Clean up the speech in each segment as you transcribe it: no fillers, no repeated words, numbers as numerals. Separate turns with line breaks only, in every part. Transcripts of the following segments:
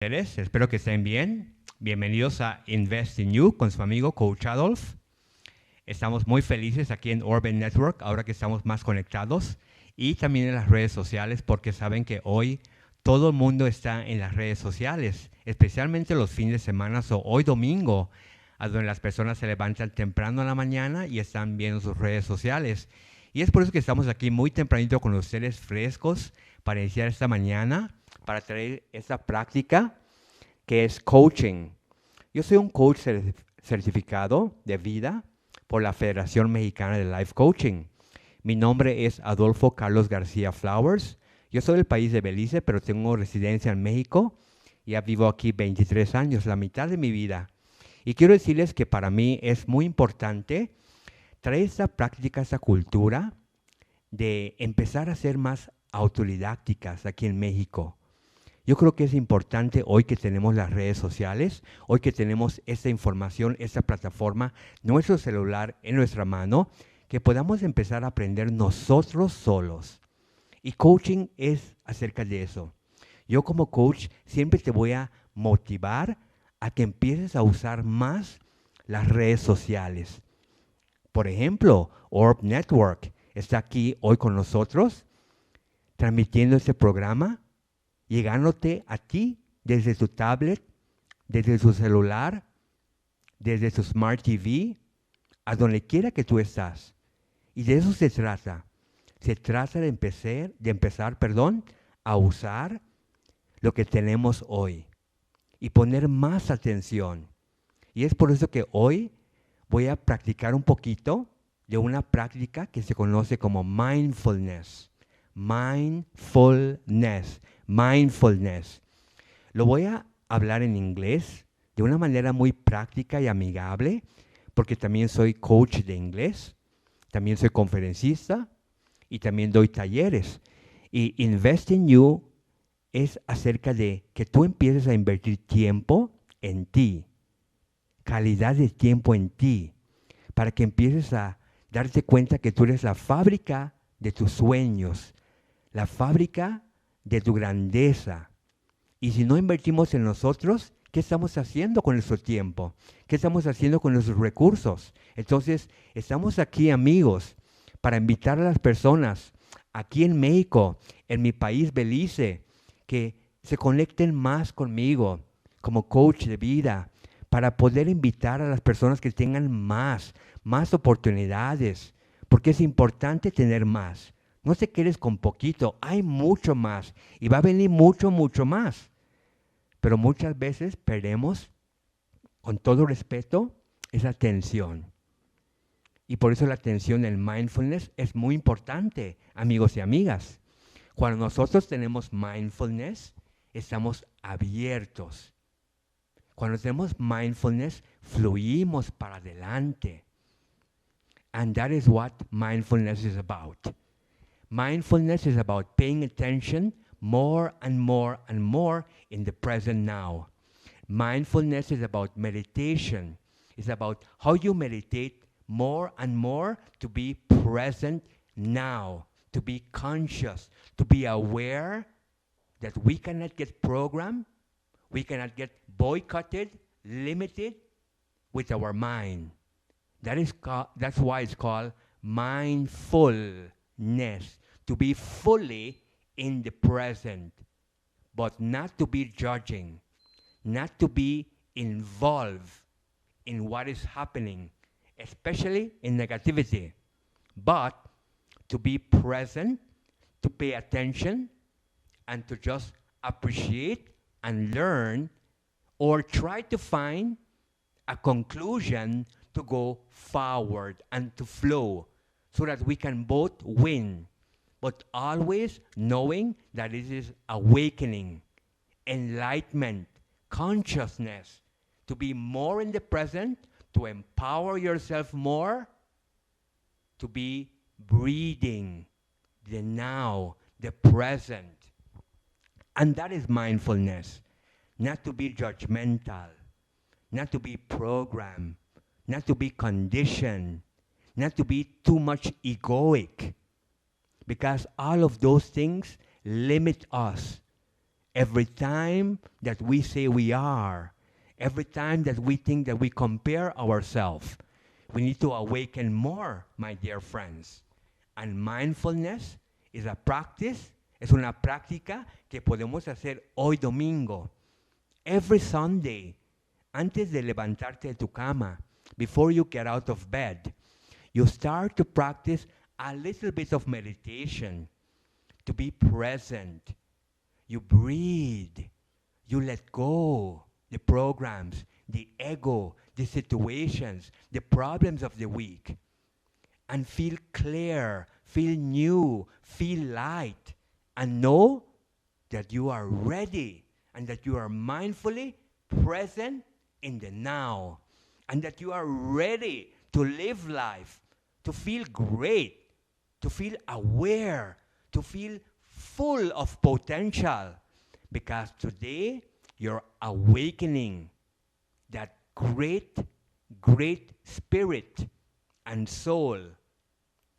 Ustedes, espero que estén bien. Bienvenidos a Invest in You con su amigo Coach Adolf. Estamos muy felices aquí en Orbe Network, ahora que estamos más conectados, y también en las redes sociales, porque saben que hoy todo el mundo está en las redes sociales, especialmente los fines de semana o hoy domingo, a donde las personas se levantan temprano en la mañana y están viendo sus redes sociales. Y es por eso que estamos aquí muy tempranito con ustedes frescos para iniciar esta mañana, para traer esta práctica que es coaching. Yo soy un coach certificado de vida por la Federación Mexicana de Life Coaching. Mi nombre es Adolfo Carlos García Flowers. Yo soy del país de Belice, pero tengo residencia en México. Ya vivo aquí 23 años, la mitad de mi vida. Y quiero decirles que para mí es muy importante traer esta práctica, esta cultura de empezar a ser más autodidácticas aquí en México. Yo creo que es importante hoy que tenemos las redes sociales, hoy que tenemos esta información, esta plataforma, nuestro celular en nuestra mano, que podamos empezar a aprender nosotros solos. Y coaching es acerca de eso. Yo como coach siempre te voy a motivar a que empieces a usar más las redes sociales. Por ejemplo, Orbe Network está aquí hoy con nosotros, transmitiendo este programa, llegándote a ti desde tu tablet, desde tu celular, desde tu Smart TV, a donde quiera que tú estás. Y de eso se trata. Se trata de empezar, a usar lo que tenemos hoy y poner más atención. Y es por eso que hoy voy a practicar un poquito de una práctica que se conoce como mindfulness. Mindfulness. Mindfulness. Lo voy a hablar en inglés de una manera muy práctica y amigable, porque también soy coach de inglés, también soy conferencista y también doy talleres. Y Invest in You es acerca de que tú empieces a invertir tiempo en ti, calidad de tiempo en ti, para que empieces a darte cuenta que tú eres la fábrica de tus sueños, la fábrica de tu grandeza. Y si no invertimos en nosotros, ¿qué estamos haciendo con nuestro tiempo? ¿Qué estamos haciendo con nuestros recursos? Entonces, estamos aquí, amigos, para invitar a las personas aquí en México, en mi país, Belice, que se conecten más conmigo como coach de vida, para poder invitar a las personas que tengan más oportunidades, porque es importante tener más. No te quedes con poquito, hay mucho más y va a venir mucho, mucho más. Pero muchas veces perdemos, con todo respeto, esa atención. Y por eso la atención en mindfulness es muy importante, amigos y amigas. Cuando nosotros tenemos mindfulness, estamos abiertos. Cuando tenemos mindfulness, fluimos para adelante. And that is what mindfulness is about. Mindfulness is about paying attention more and more and more in the present now. Mindfulness is about meditation. It's about how you meditate more and more to be present now, to be conscious, to be aware that we cannot get programmed, we cannot get boycotted, limited with our mind. That's why it's called mindfulness, to be fully in the present, but not to be judging, not to be involved in what is happening, especially in negativity, but to be present, to pay attention, and to just appreciate and learn or try to find a conclusion to go forward and to flow so that we can both win, but always knowing that it is awakening, enlightenment, consciousness, to be more in the present, to empower yourself more, to be breathing the now, the present. And that is mindfulness, not to be judgmental, not to be programmed, not to be conditioned, not to be too much egoic, because all of those things limit us Every time that we say we are, every time that we think that we compare ourselves, we need to awaken more, my dear friends. And mindfulness is a practice, es una práctica que podemos hacer hoy domingo. Every Sunday, antes de levantarte de tu cama, before you get out of bed, you start to practice a little bit of meditation, to be present. You breathe. You let go the programs, the ego, the situations, the problems of the week, and feel clear, feel new, feel light, and know that you are ready and that you are mindfully present in the now, and that you are ready to live life, to feel great, to feel aware, to feel full of potential, because today you're awakening that great, great spirit and soul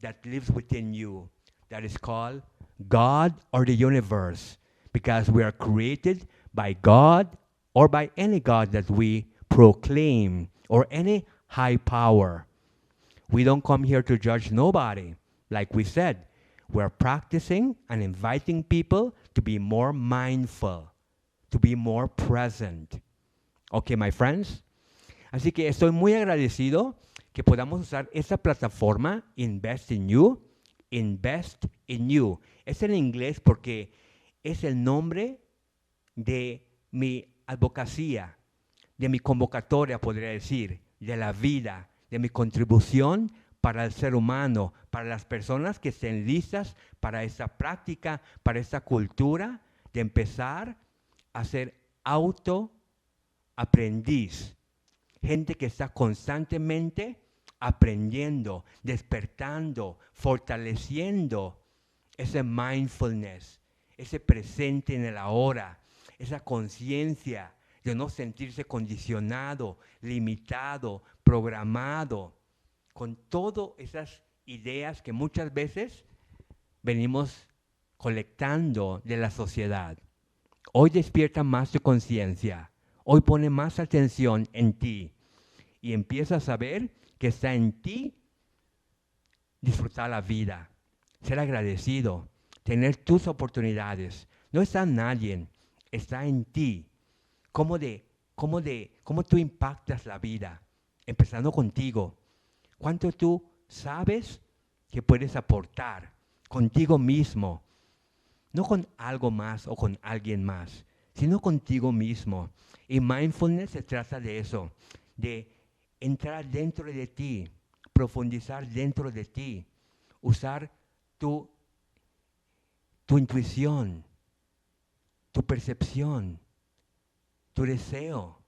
that lives within you, that is called God or the universe, because we are created by God or by any God that we proclaim or any high power. We don't come here to judge nobody. Like we said, we're practicing and inviting people to be more mindful, to be more present. Okay, my friends? Así que estoy muy agradecido que podamos usar esta plataforma, Invest in You. Invest in You. Es en inglés porque es el nombre de mi advocacia, de mi convocatoria, podría decir, de la vida, de mi contribución para el ser humano, para las personas que estén listas para esta práctica, para esta cultura de empezar a ser autoaprendiz. Gente que está constantemente aprendiendo, despertando, fortaleciendo ese mindfulness, ese presente en el ahora, esa conciencia de no sentirse condicionado, limitado, programado, con todas esas ideas que muchas veces venimos colectando de la sociedad. Hoy despierta más tu conciencia, hoy pone más atención en ti y empieza a saber que está en ti disfrutar la vida, ser agradecido, tener tus oportunidades. No está en nadie, está en ti. ¿Cómo tú impactas la vida? Empezando contigo. ¿Cuánto tú sabes que puedes aportar contigo mismo? No con algo más o con alguien más, sino contigo mismo. Y mindfulness se trata de eso, de entrar dentro de ti, profundizar dentro de ti, usar tu intuición, tu percepción, tu deseo,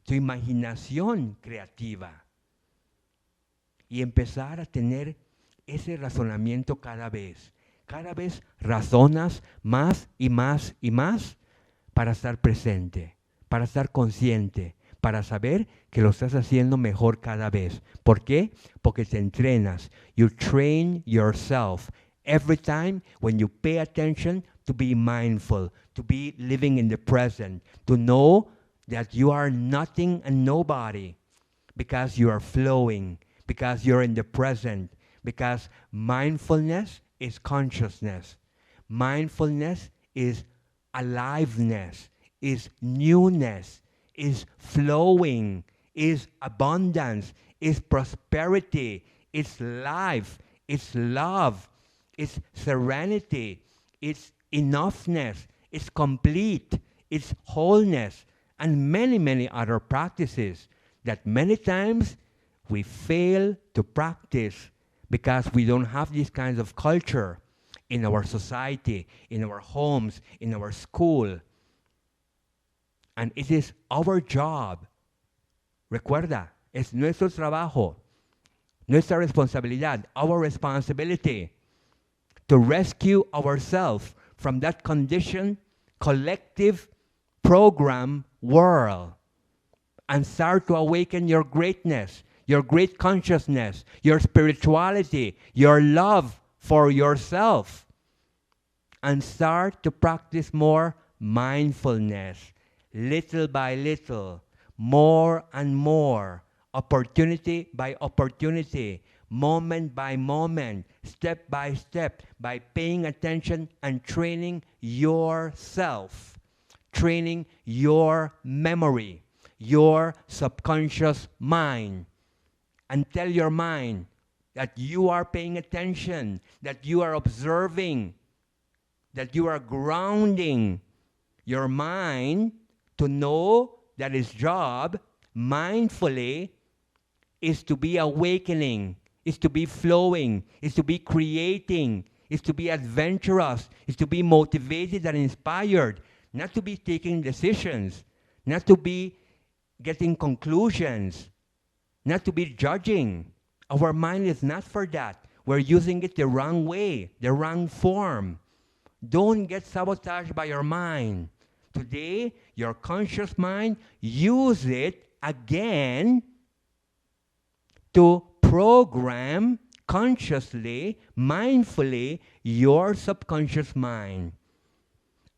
tu imaginación creativa y empezar a tener ese razonamiento cada vez. Cada vez razonas más y más y más para estar presente, para estar consciente, para saber que lo estás haciendo mejor cada vez. ¿Por qué? Porque te entrenas. You train yourself every time when you pay attention to be mindful, to be living in the present, to know that you are nothing and nobody because you are flowing, because you're in the present, because mindfulness is consciousness. Mindfulness is aliveness, is newness, is flowing, is abundance, is prosperity, it's life, it's love, it's serenity, it's enoughness, it's complete, it's wholeness, and many, many other practices that many times we fail to practice because we don't have these kinds of culture in our society, in our homes, in our school. And it is our job. Recuerda, es nuestro trabajo, nuestra responsabilidad, our responsibility to rescue ourselves from that conditioned, collective program world and start to awaken your greatness, your great consciousness, your spirituality, your love for yourself, and start to practice more mindfulness, little by little, more and more, opportunity by opportunity, moment by moment, step by step, by paying attention and training yourself, training your memory, your subconscious mind, and tell your mind that you are paying attention, that you are observing, that you are grounding your mind to know that its job mindfully is to be awakening, is to be flowing, is to be creating, is to be adventurous, is to be motivated and inspired, not to be taking decisions, not to be getting conclusions, not to be judging. Our mind is not for that. We're using it the wrong way, the wrong form. Don't get sabotaged by your mind. Today, your conscious mind, use it again to program consciously, mindfully, your subconscious mind.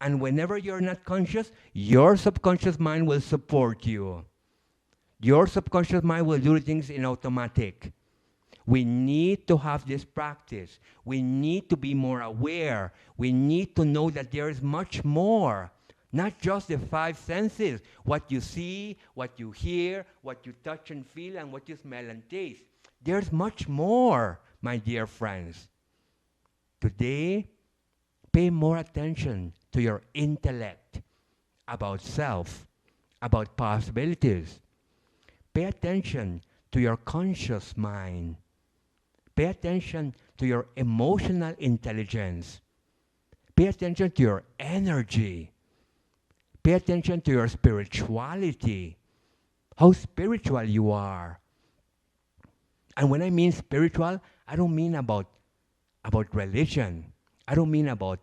And whenever you're not conscious, your subconscious mind will support you. Your subconscious mind will do things in automatic. We need to have this practice. We need to be more aware. We need to know that there is much more. Not just the five senses, what you see, what you hear, what you touch and feel, and what you smell and taste. There's much more, my dear friends. Today, pay more attention to your intellect about self, about possibilities. Pay attention to your conscious mind. Pay attention to your emotional intelligence. Pay attention to your energy. Pay attention to your spirituality. How spiritual you are. And when I mean spiritual, I don't mean about religion. I don't mean about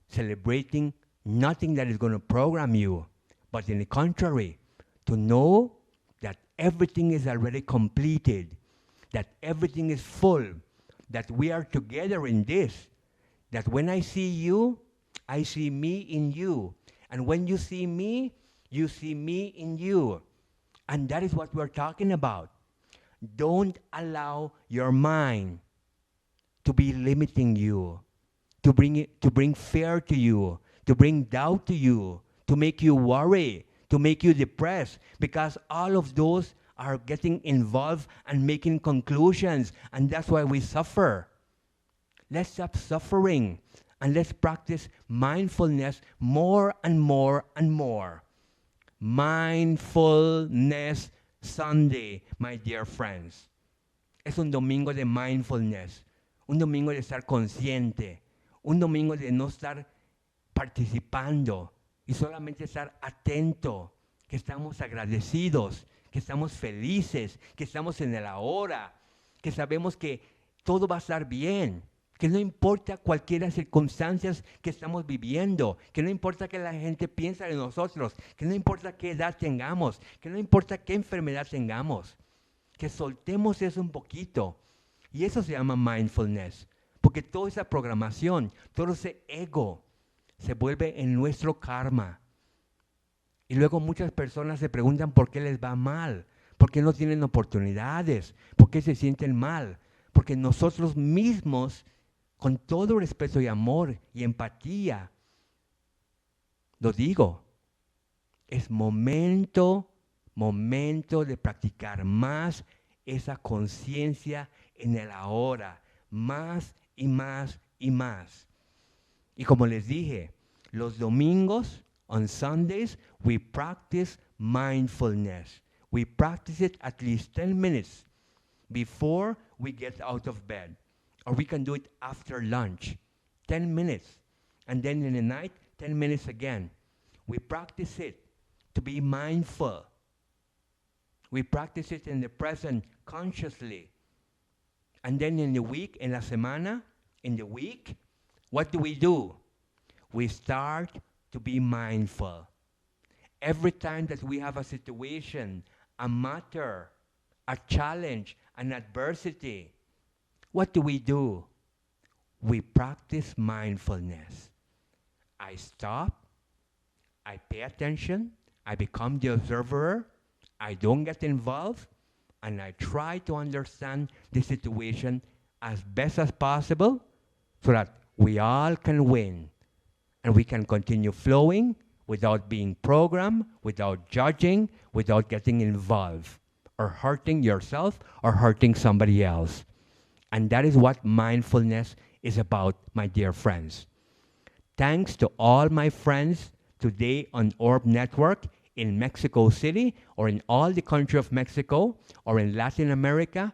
celebrating nothing that is going to program you. But in the contrary, to know that everything is already completed, that everything is full, that we are together in this, that when I see you, I see me in you. And when you see me in you. And that is what we're talking about. Don't allow your mind to be limiting you, to bring fear to you, to bring doubt to you, to make you worry, to make you depressed, because all of those are getting involved and making conclusions, and that's why we suffer. Let's stop suffering, and let's practice mindfulness more and more and more. Mindfulness Sunday, my dear friends. Es un domingo de mindfulness, un domingo de estar consciente, un domingo de no estar participando y solamente estar atento, que estamos agradecidos, que estamos felices, que estamos en el ahora, que sabemos que todo va a estar bien, que no importa cualquiera circunstancias que estamos viviendo, que no importa que la gente piense de nosotros, que no importa qué edad tengamos, que no importa qué enfermedad tengamos, que soltemos eso un poquito. Y eso se llama mindfulness, porque toda esa programación, todo ese ego se vuelve en nuestro karma. Y luego muchas personas se preguntan por qué les va mal, por qué no tienen oportunidades, por qué se sienten mal, porque nosotros mismos, con todo respeto y amor y empatía, lo digo, es momento de practicar más esa conciencia en el ahora, más y más y más. Y como les dije, los domingos, on Sundays, we practice mindfulness. We practice it at least 10 minutes before we get out of bed. Or we can do it after lunch, 10 minutes. And then in the night, 10 minutes again. We practice it to be mindful. We practice it in the present consciously. And then in the week, in la semana, in the week, what do? We start to be mindful. Every time that we have a situation, a matter, a challenge, an adversity, what do? We practice mindfulness. I stop, I pay attention, I become the observer, I don't get involved, and I try to understand the situation as best as possible so that we all can win and we can continue flowing without being programmed, without judging, without getting involved or hurting yourself or hurting somebody else. And that is what mindfulness is about, my dear friends. Thanks to all my friends today on Orbe Network in Mexico City or in all the country of Mexico or in Latin America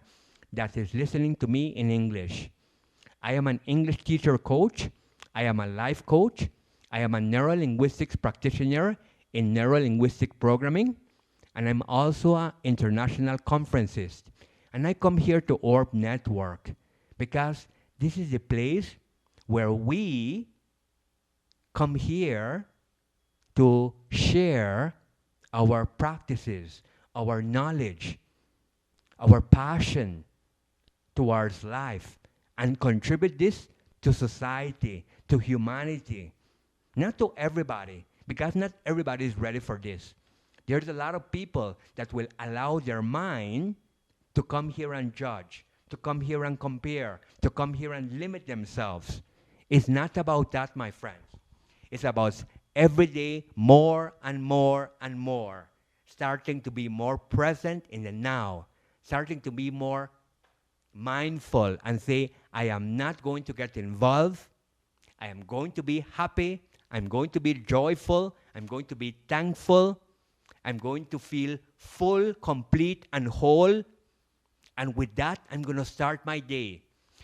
that is listening to me in English. I am an English teacher coach. I am a life coach. I am a neurolinguistics practitioner in neurolinguistic programming. And I'm also an international conferencist. And I come here to Orbe Network because this is the place where we come here to share our practices, our knowledge, our passion towards life, and contribute this to society, to humanity. Not to everybody, because not everybody is ready for this. There's a lot of people that will allow their mind to come here and judge, to come here and compare, to come here and limit themselves. It's not about that, my friends. It's about every day more and more and more, starting to be more present in the now, starting to be more mindful and say, I am not going to get involved. I am going to be happy. I'm going to be joyful. I'm going to be thankful. I'm going to feel full, complete, and whole. And with that, I'm going to start my day.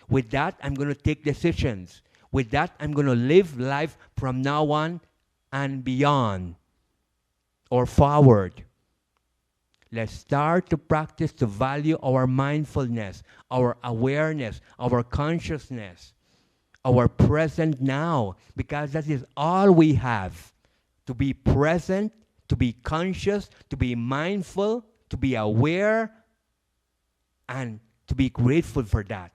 With that, I'm going to take decisions. With that, I'm going to live life from now on and beyond or forward. Let's start to practice to value our mindfulness, our awareness, our consciousness, our present now, because that is all we have. To be present, to be conscious, to be mindful, to be aware, and to be grateful for that.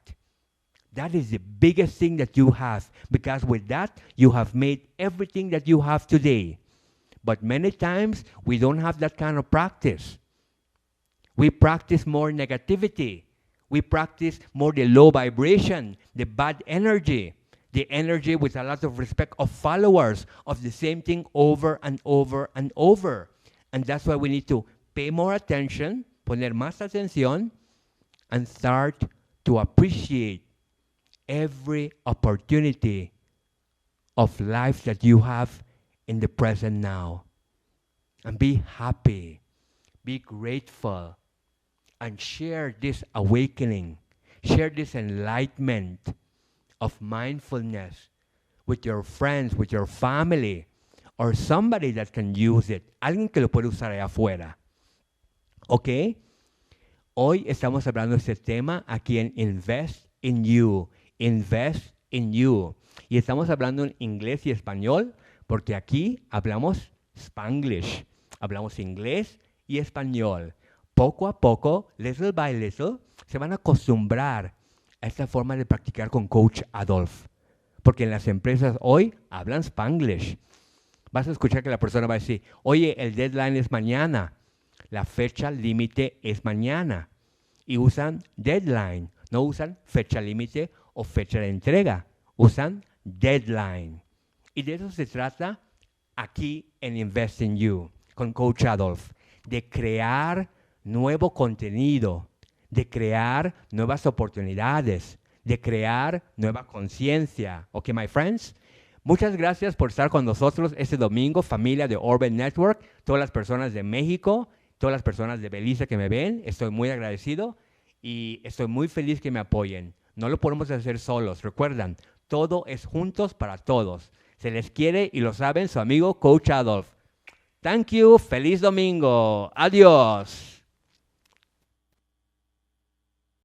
That is the biggest thing that you have, because with that, you have made everything that you have today. But many times, we don't have that kind of practice. We practice more negativity. We practice more the low vibration, the bad energy, the energy with a lot of respect of followers of the same thing over and over and over. And that's why we need to pay more attention, poner más atención, and start to appreciate every opportunity of life that you have in the present now. And be happy, be grateful, and share this awakening, share this enlightenment of mindfulness with your friends, with your family, or somebody that can use it. Alguien que lo puede usar allá afuera. ¿Ok? Hoy estamos hablando de este tema aquí en Invest in You. Invest in You. Y estamos hablando en inglés y español porque aquí hablamos Spanglish. Hablamos inglés y español. Poco a poco, little by little, se van a acostumbrar a esta forma de practicar con Coach Adolf. Porque en las empresas hoy hablan Spanglish. Vas a escuchar que la persona va a decir, oye, el deadline es mañana. La fecha límite es mañana. Y usan deadline. No usan fecha límite o fecha de entrega. Usan deadline. Y de eso se trata aquí en Invest in You, con Coach Adolf. De crear nuevo contenido, de crear nuevas oportunidades, de crear nueva conciencia. ¿Ok, my friends? Muchas gracias por estar con nosotros este domingo, familia de Orbe Network, todas las personas de México, todas las personas de Belice que me ven. Estoy muy agradecido y estoy muy feliz que me apoyen. No lo podemos hacer solos. Recuerdan, todo es juntos para todos. Se les quiere y lo saben su amigo Coach Adolf. Thank you. Feliz domingo. Adiós.